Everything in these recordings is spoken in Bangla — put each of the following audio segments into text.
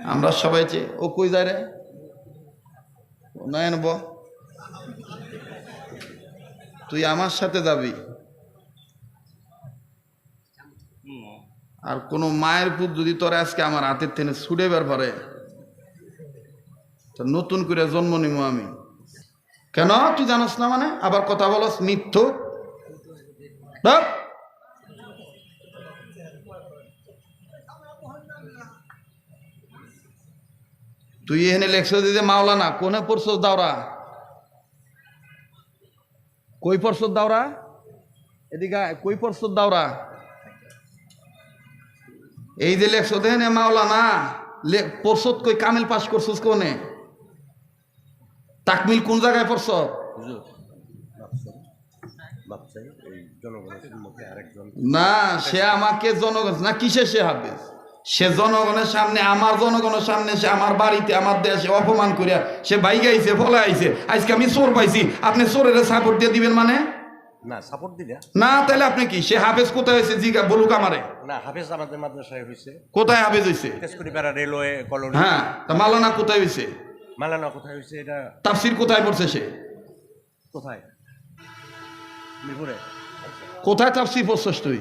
আমরা সবাই চেয়ে ও কই যায় রে নয়ন ব তুই আমার সাথে যাবি আর কোনো মায়ের পুত যদি তোরা আজকে আমার হাতের টেনে ছুটে বের পারে তো নতুন করে জন্ম নিব আমি কেন তুই জানোস না মানে আবার কথা বলস মিথ্যু তুই এখানে লেখছ দিতে মাওলানা কোনে পড়ছস দাওরা কই পড়ছস দাওরা এদিকে কই পড়ছস দাওরা এই যে লেখছ দেন মাওলানা পড়ছস কই কামিল পাস করছস কোনে তাকমিল কোন জায়গায় পড়ছ না সে আমাকে জনগণ না কিসে সে হাফেজ সে জনগণের সামনে আমার জনগণের সামনে সে আমার বাড়িতে আমার দেশে অপমান করিয়া সে বাইকে আইছে ফলে আইছে আজকে আমি চোর পাইছি আপনি চোরের সাপোর্ট দিয়ে দিবেন মানে না সাপোর্ট দিলে না তাহলে আপনি কি সে হাফেজ কোথায় হয়েছে জিগা বলুক আমারে না হাফেজ আমাদের মাদ্রাসায় হয়েছে কোথায় হাফেজ হয়েছে তেজকুড়িপাড়া রেলওয়ে কলোনি হ্যাঁ তা মাওলানা কোথায় হয়েছে মাওলানা কোথায় হয়েছে এটা তাফসীর কোথায় পড়ছে সে কোথায় মিরপুরে কোথায় তাফসীর পড়ছস তুই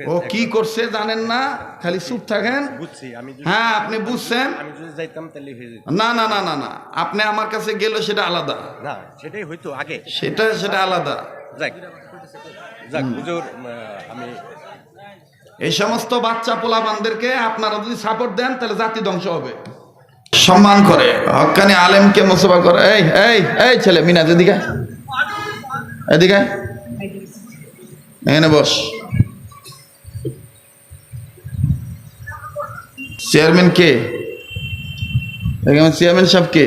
ও কি করছে জানেন না খালি চুপ থাকেন বুঝছি আমি হ্যাঁ আপনি বুঝছেন আমি যদি যাইতাম তাহলে হয়ে যেত না না না না না আপনি আমার কাছে গেলে সেটা আলাদা না সেটাই হইতো আগে সেটা আলাদা যাক যাক হুজুর আমি এই সমস্ত বাচ্চা পোলাপানদেরকে আপনারা যদি সাপোর্ট দেন তাহলে জাতি ধ্বংস হবে সম্মান করে হক্কানি আলেমকে মুসবা করে এই এই এই ছেলে মিনাজ এদিকে এদিকে এখানে বস চেয়ারম্যান কে চেয়ারম্যান সাহেব কে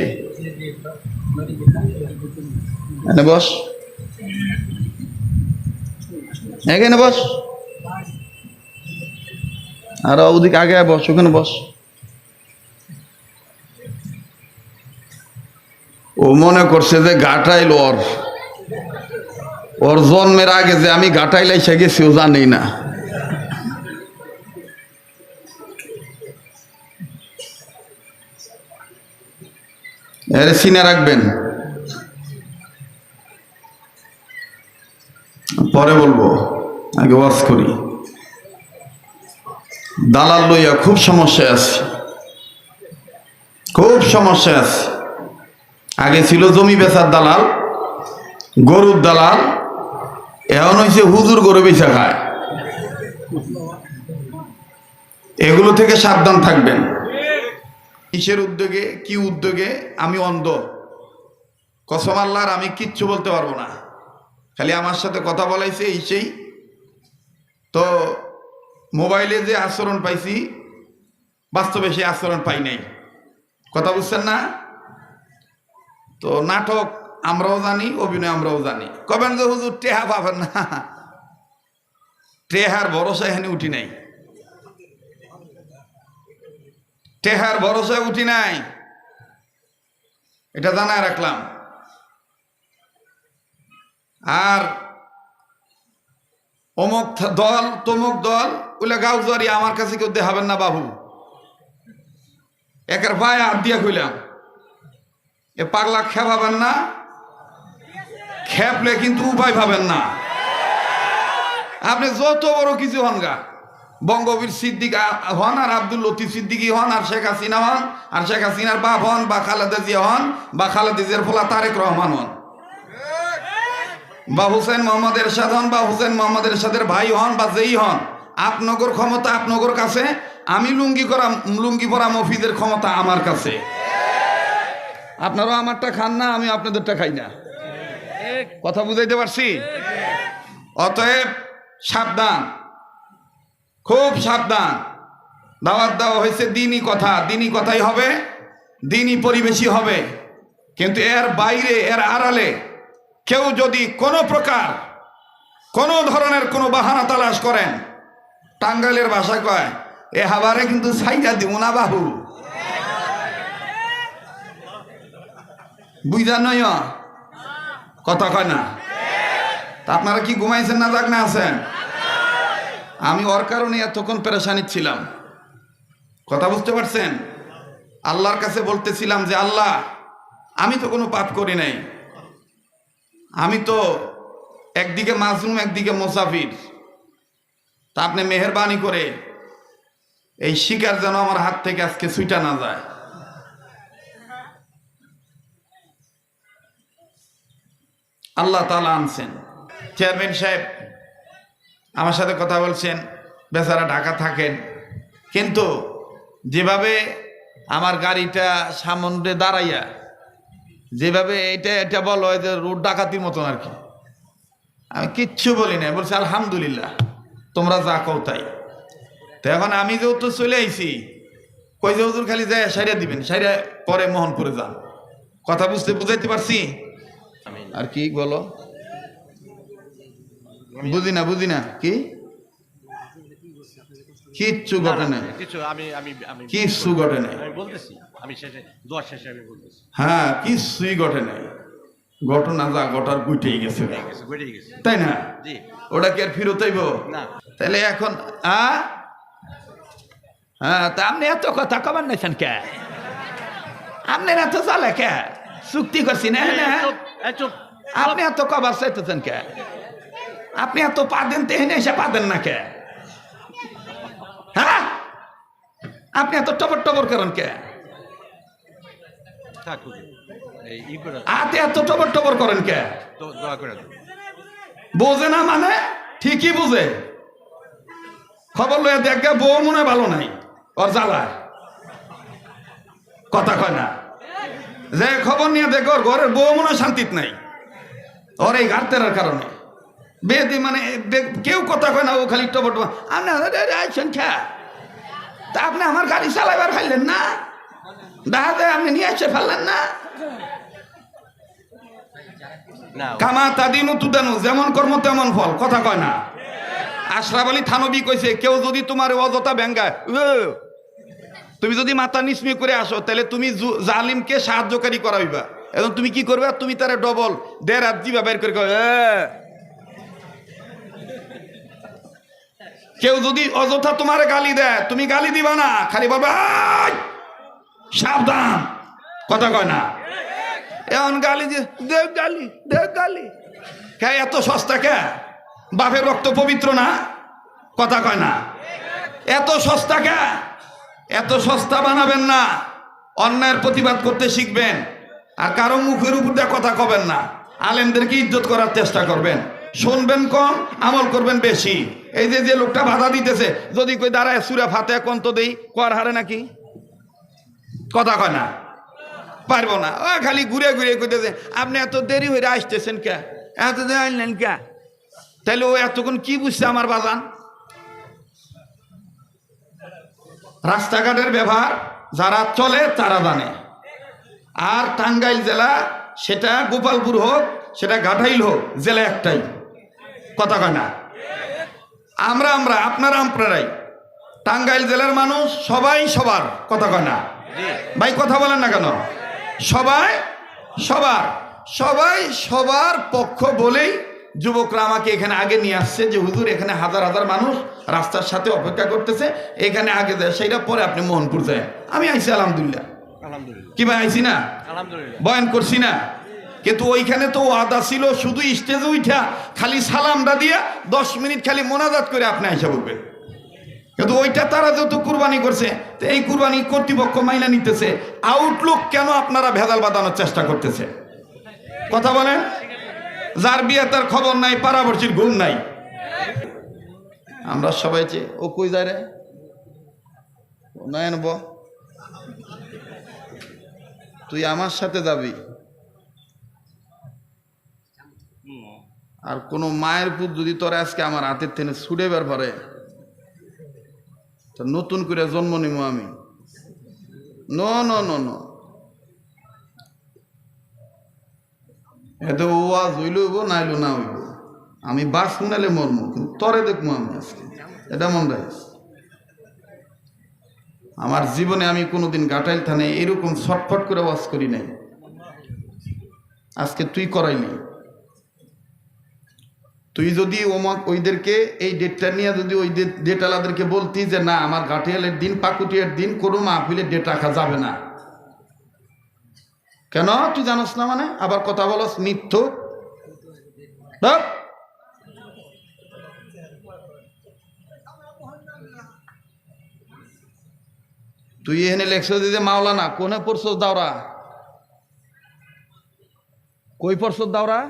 এখানে বস এখানে বস আর ওদিকে আগে বস ওখানে বস ও মনে করছে যে ঘাটাইল ওর জন্মের আগে যে আমি ঘাটাইলে এসে গেছি ও জানি না এরে চিনে রাখবেন পরে বলবো আগে ওয়াজ করি দালাল লইয়া খুব সমস্যায় আছে খুব সমস্যায় আছে আগে ছিল জমি বেচার দালাল গরুর দালাল এখন হয়েছে হুজুর গরু বেচা খায় এগুলো থেকে সাবধান থাকবেন কিসের উদ্যোগে কি উদ্যোগে আমি অন্ধ কসম আল্লাহর আমি কিচ্ছু বলতে পারবো না খালি আমার সাথে কথা বলাইছে এই সেই তো মোবাইলে যে আচরণ পাইছি বাস্তবে সে আচরণ পাই নাই কথা বুঝছেন না তো নাটক আমরাও জানি অভিনয় আমরাও জানি কবেন যে হুজুর টেহা পাবেন না টেহার ভরসা এখানে উঠি নাই টেহার ভরসায় উঠি নাই এটা জানায় রাখলাম আর অমুক দল তমুক দল ওইলা গাউজারি আমার কাছে কেউ দেখাবেন না বাবু একের পায়ে হাত দিয়া কইলাম এ পাগলা খেপাবেন না খেপলে কিন্তু উপায় পাবেন না আপনি যত বড় কিছু হন গা বঙ্গবীর সিদ্দিক হন আর আব্দুল লতিফ সিদ্দিকী হন আর শেখ হাসিনা হন আর শেখ হাসিনার বাপ হন বা খালেদা জিয়া হন বা খালেদা জিয়ার ফলা তারেক রহমান হন বা হুসেন মোহাম্মদ এরশাদ হন বা হুসেন মোহাম্মদ এরশাদের ভাই হন বা যেই হন আপনাগর ক্ষমতা আপনাগর কাছে আমি লুঙ্গি পরা মফিদের ক্ষমতা আমার কাছে আপনারাও আমারটা খান না আমি আপনাদেরটা খাই না কথা বুঝাইতে পারছি অতএব সাবধান খুব সাবধান দাওয়াত দেওয়া হয়েছে দিনই কথা দিনই কথাই হবে দিনই পরিবেশই হবে কিন্তু এর বাইরে এর আড়ালে কেউ যদি কোনো প্রকার কোনো ধরনের কোনো বাহানা তালাশ করেন টাঙ্গাইলের ভাষায় কয় এ হাবারে কিন্তু সাইডা দিব না বাহু বুঝা নয় কথা কয় না তা আপনারা কি ঘুমাইছেন না জাগনা আছেন আমি ওর কারণে এতক্ষণ পেরেশানি ছিলাম। কথা বুঝতে পারছেন? আল্লাহর কাছে বলতেছিলাম যে আল্লাহ, আমি তো কোনো পাপ করি নাই, আমি তো একদিকে মাজলুম একদিকে মুসাফির, তা আপনি মেহেরবানি করে এই শিকার যেন আমার হাত থেকে আজকে ছুটা না যায়। আল্লাহ তাআলা আনছেন। চেয়ারম্যান সাহেব আমার সাথে কথা বলছেন, বেচারা ঢাকা থাকেন, কিন্তু যেভাবে আমার গাড়িটা সামনে দাঁড়াইয়া যেভাবে এটা বলো যে রোড ডাকাতির মতন আর কি, আমি কিচ্ছু বলি না, বলছি আলহামদুলিল্লাহ তোমরা যা কও তাই। তো এখন আমি যেহেতু চলে আইছি, কই যে হুজুর খালি যায় সাইরা দিবেন, সাইরা পরে মোহনপুরে যান। কথা বুঝাইতে পারছি? আর কি বলো, বুঝি না কি কিচ্ছু ঘটে নাই, কিচ্ছু ঘটে নাই, হ্যাঁ কিচ্ছুই ঘটে নাই। ঘটনা যা ঘটার গুটেই গেছে, তাই না? ওটা কি আর ফিরত আইব? তাহলে এখন হ্যাঁ, তা আপনি এত কথা কবার নাইছেন কে? আপনি এত চালে কে? চুক্তি করছি না, আপনি এত কবার চাইতেছেন কে? আপনি এত পাদেন তেহেনে এসে পাদেন না কে? হ্যাঁ, আপনি এত টবর করেন কে? এত টবর করেন কে? বোঝে না মানে? ঠিকই বুঝে, খবর লইয়া দেখে বউ মনে ভালো নাই, ওর জ্বালায় কথা কয় না, যে খবর নিয়ে দেখো ওর ঘরের বউ মনে শান্তিত নাই, ওর এই ঘাটতেরার কারণে বেদি মানে কেউ কথা কয় না, ও খালি টবর তা আপনি আমার গাড়ি চালাইবার ফেললেন না, দেখা যায় আপনি নিয়ে এসে ফেললেন না। কামা তাদিনু তুদানু, যেমন কর্ম তেমন ফল, কথা কয় না। আশরাফ আলী থানবী কইছে, কেউ যদি তোমার অযথা ব্যঙ্গায়, তুমি যদি মাথা নিচমি করে আসো, তাহলে তুমি জালিমকে সাহায্যকারী করাইবা, এবং তুমি কি করবে, তুমি তারে ডবল দেড় হাত দিবা বের করে। কেউ যদি অযথা তোমার গালি দেয়, তুমি গালি দিবা না, খালি বলবে সাবধান, কথা কয় না। এখন গালি দিয়ে দেখ গালি কে, এত সস্তা কে? বাপের রক্ত পবিত্র না, কথা কয় না। এত সস্তা কে? এত সস্তা বানাবেন না, অন্যায়ের প্রতিবাদ করতে শিখবেন, আর কারো মুখের উপর দিয়ে কথা কবেন না। আলেমদেরকে ইজ্জত করার চেষ্টা করবেন, শুনবেন কম, আমল করবেন বেশি। এই যে লোকটা বাধা দিতেছে, যদি কই দাঁড়ায় সুরা ফাতে কন্ত দেই, কর হারে নাকি, কথা কয় না, পারবো না। ও খালি ঘুরে কইতেছে আপনি এত দেরি হয়ে আসতেছেন কে, এত দেরি আনলেন কে? তাহলে ও এতক্ষণ কি বুঝছে আমার বাজান? রাস্তাঘাটের ব্যবহার যারা চলে তারা জানে। আর টাঙ্গাইল জেলা, সেটা গোপালপুর হোক, সেটা ঘাটাইল হোক, জেলা একটাই, কথা কয় না। আপনারাই টাঙ্গাইল জেলার মানুষ, সবাই সবার, কথা কয় না ভাই, কথা বলেন না কেন? সবাই সবার পক্ষ বলেই যুবকরা আমাকে এখানে আগে নিয়ে আসছে, যে হুজুর এখানে হাজার হাজার মানুষ রাস্তার সাথে অপেক্ষা করতেছে, এখানে আগে যায়, সেইটা পরে আপনি মোহনপুর যায়। আমি আইছি আলহামদুলিল্লাহ, কি ভাই আইছি না, বয়ান করছি না, কিন্তু ওইখানে তো ওয়াদা ছিল শুধু স্টেজে উঠা খালি সালামটা দিয়া 10 মিনিট খালি মোনাজাত করে আপনি আইসা বলবেন। কিন্তু ওইটা তারা যত কুরবানি করছে, তো এই কুরবানি কর্তৃপক্ষ মাইনা নিতেছে, আউটলুক কেন আপনারা ভেজাল বাঁধানোর চেষ্টা করতেছে? কথা বলেন। যার বিয়ে তার খবর নাই, পাড়াবর্ষীর ঘুম নাই। আমরা সবাই যে ও কই যায় রে, নয়ন তুই আমার সাথে যাবি, আর কোনো মায়ের পুত যদি তোর আজকে আমার হাতের থেকে ছুটে বের পরে, তো নতুন করে জন্ম নিব আমি। ন এত ওয়াজ হইল নাইলো না হইব, আমি বাস শুনালে মর্ম, কিন্তু তরে দেখবো আমি আজকে, এটা মন রাখিস। আমার জীবনে আমি কোনোদিন ঘাটাইল থানায় এরকম ছটফট করে ওয়াজ করি নাই, আজকে তুই করাইলি। তুই যদি ওইদেরকে এই ডেটটা নিয়ে যদি ওই ডেটালাদেরকে বলতি যে না আমার ঘাটিয়ালের দিন পাকুটিয়ার দিন কোনো মাহফিলের ডেট রাখা যাবে না, কেন তুই জানোস না মানে আবার কথা বলস মিথ্যু। ধর। তুই এখানে লেখছ যে মাওলানা কোনে পড়ছস দাওরা, কই পড়ছস দাওরা,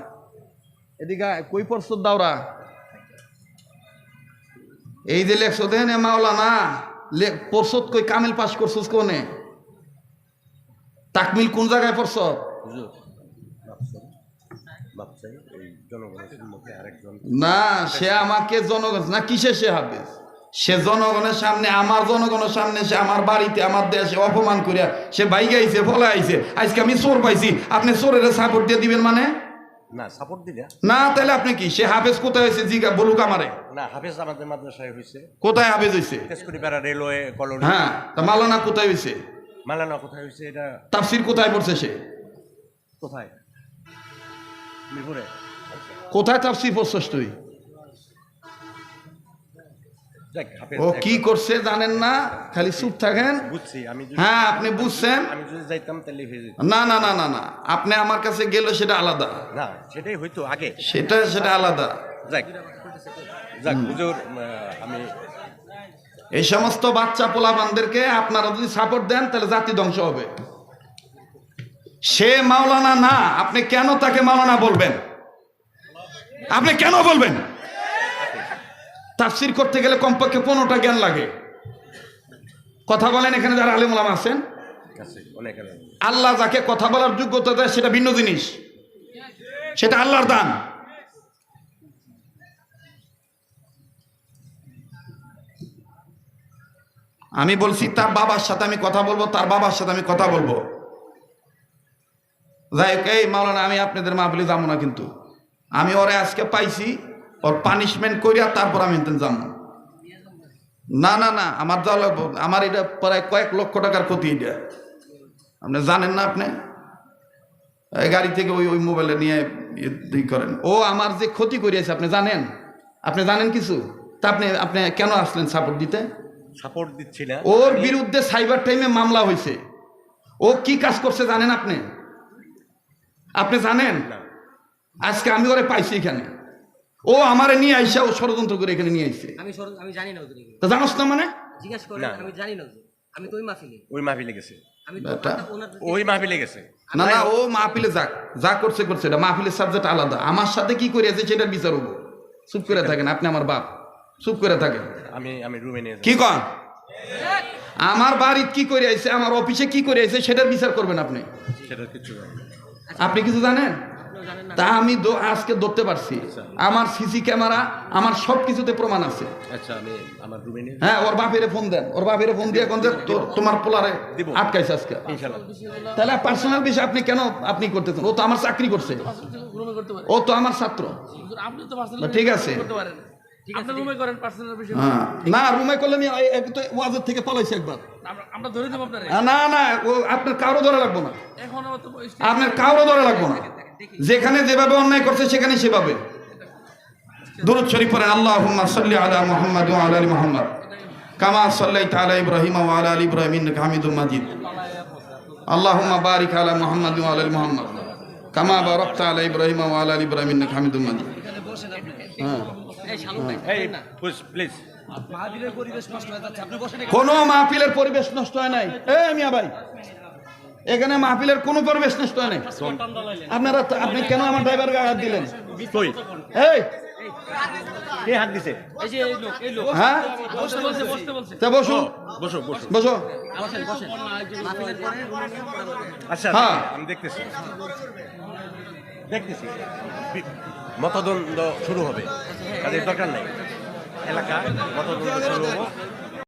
এদিকে কই পড়ছস দাওরা, এই যে লেখছ দেন মাওলানা পড়ছস কই, কামিল পাস করছস কোনে, তাকমিল কোন জায়গায় পড়ছ? হুজুর ভাবছেন এই জনগণের সম্মুখে আরেকজন না সে আমাকে জনগণ না কিসে সে হাফেজ, সে জনগণের সামনে আমার জনগণের সামনে সে আমার বাড়িতে আমার দেশে অপমান করিয়া সে বাইকে আইছে ফলে আইছে, আজকে আমি চোর পাইছি আপনি চোরের সাপোর্ট দিয়ে দিবেন মানে না সাপোর্ট দিলে না, তাহলে আপনি কি সে হাফেজ কোথায় হয়েছে জিগা বলুক আমারে, না হাফেজ আমাদের মাদ্রাসায় হয়েছে, কোথায় হাফেজ হয়েছে? তেজকুড়িপাড়া রেলওয়ে কলোনি। হ্যাঁ তা মাওলানা কোথায় হয়েছে? মালানা কোথায় হয়েছে এটা? তাফসির কোথায় পড়ছে সে? কোথায়? মিরপুরে। কোথায় তাফসির পড়ছস তুই? দেখ হাফেজ ও কি করছে জানেন না, খালি চুপ থাকেন। বুঝছি আমি হ্যাঁ আপনি বুঝছেন। আমি যদি যাইতাম তাহলে হয়ে যেত। না না না না না, আপনি আমার কাছে গেলে সেটা আলাদা, না সেটাই হয়তো আগে, সেটা আলাদা। যাক যাক হুজুর আমি এই সমস্ত বাচ্চা পোলাপানদেরকে আপনারা যদি সাপোর্ট দেন তাহলে জাতি ধ্বংস হবে। সে মাওলানা না, আপনি কেন তাকে মাওলানা বলবেন? আপনি কেন বলবেন? তাফসির করতে গেলে কমপক্ষে 15টা জ্ঞান লাগে। কথা বলেন এখানে যারা আলেম ওলামা আছেন, অনেক আল্লাহ যাকে কথা বলার যোগ্যতা দেয় সেটা ভিন্ন জিনিস, সেটা আল্লাহর দান। আমি বলছি তার বাবার সাথে আমি কথা বলবো, তার বাবার সাথে আমি কথা বলবো। যাই হোক, এই মাওলানা আমি আপনাদের মাহফিলে যাবো না, কিন্তু আমি ওরে আজকে পাইছি, ওর পানিশমেন্ট করিয়া তারপর আমি যাবো। না না না, আমার যা লাগবো, আমার এটা প্রায় কয়েক লক্ষ টাকার ক্ষতি, এটা আপনি জানেন না। আপনি এই গাড়ি থেকে ওই মোবাইলে নিয়ে করেন, ও আমার যে ক্ষতি করিয়েছে আপনি জানেন? আপনি জানেন কিছু? তা আপনি কেন আসলেন সাপোর্ট দিতে? সাপোর্ট দিচ্ছি না, ওর বিরুদ্ধে সাইবার টাইমে মামলা হয়েছে। ও কি কাজ করছে জানেন আপনি? আপনি জানেন? আজকে আমি ওরে পাইছি এখানে, ও আমারে নিয়ে আইসা ও ষড়যন্ত্র করে এখানে নিয়ে আইছে। আমি জানি না তা জানোস না মানে? জিজ্ঞাসা করে আমি জানি না, আমি তো ওই মাহফিলে গেছে, আমি ওই মাহফিলে গেছে। না না, ও মাহফিলে যা করছে এটা মাহফিলের সাবজেক্ট আলাদা। আমার সাথে কি করিয়াছে সেটার বিচার হবো। চুপ করে থাকেন, আপনি আমার বাপ, চুপ করে থাকেন। আমি রুমে নিয়ে কি কন? আমার বাড়ির কি করে আইছে, আমার অফিসে কি করে আইছে সেটার বিচার করবেন আপনি। সেটা কিছু আপনি কিছু জানেন? তা আমি আজকে ধরতে পারছি, আমার সিসি ক্যামেরা আমার সব কিছুতে প্রমাণ আছে। আচ্ছা আমি আমার রুমে নিয়ে হ্যাঁ, ওর বাপেরে ফোন দেন, ওর বাপেরে ফোন দিয়ে কোন যে তোমার পোলারে আটকাইছে আজকে। ইনশাআল্লাহ। তাহলে পার্সোনাল বিষয় আপনি কেন আপনি করতেছেন? ও তো আমার চাকরি করছে, ও তো আমার ছাত্র। ঠিক আছে, হ্যাঁ না রুমে করলে আমি ওয়াজের থেকে পলাইছি একবার। না না, ও আপনার কারো ধরা লাগবো না, আপনার কারো ধরা লাগবো না। যেখানে যেভাবে অন্যায় করছে সেখানে সেভাবে। দুরূদ শরীফ পড়েন, আল্লাহুম্মা সাল্লি আলা মুহাম্মাদ ওয়া আলা আলি মুহাম্মাদ কামা সাল্লাইতা আলা ইব্রাহিম ওয়া আলা আলি ইব্রাহিম ইন্নাকা হামিদুম মাজিদ। আল্লাহুম্মা বারিক আলা মুহাম্মাদ ওয়া আলা আলি মুহাম্মাদ কামা বারাকতা আলা ইব্রাহিম ওয়া আলা আলি ইব্রাহিম ইন্নাকা হামিদুম মাজিদ। হ্যাঁ, প্লিজ। কোনো মাহফিলের পরিবেশ নষ্ট হয় নাই। মিয়া ভাই, এখানে মাহফিলের কোনো পরিবেশ নষ্ট হয় নাই। আপনি কেন আমার ড্রাইভার গায়ে হাত দিলেন? এই কে হাত দিছে? হ্যাঁ, তা বসো বসো বসো বসো। আচ্ছা হ্যাঁ। আমি দেখতেছি মতদ্বন্দ্ব শুরু হবে, তাদের দরকার নাই। এলাকা মতদ্বন্দ্ব শুরু হবো,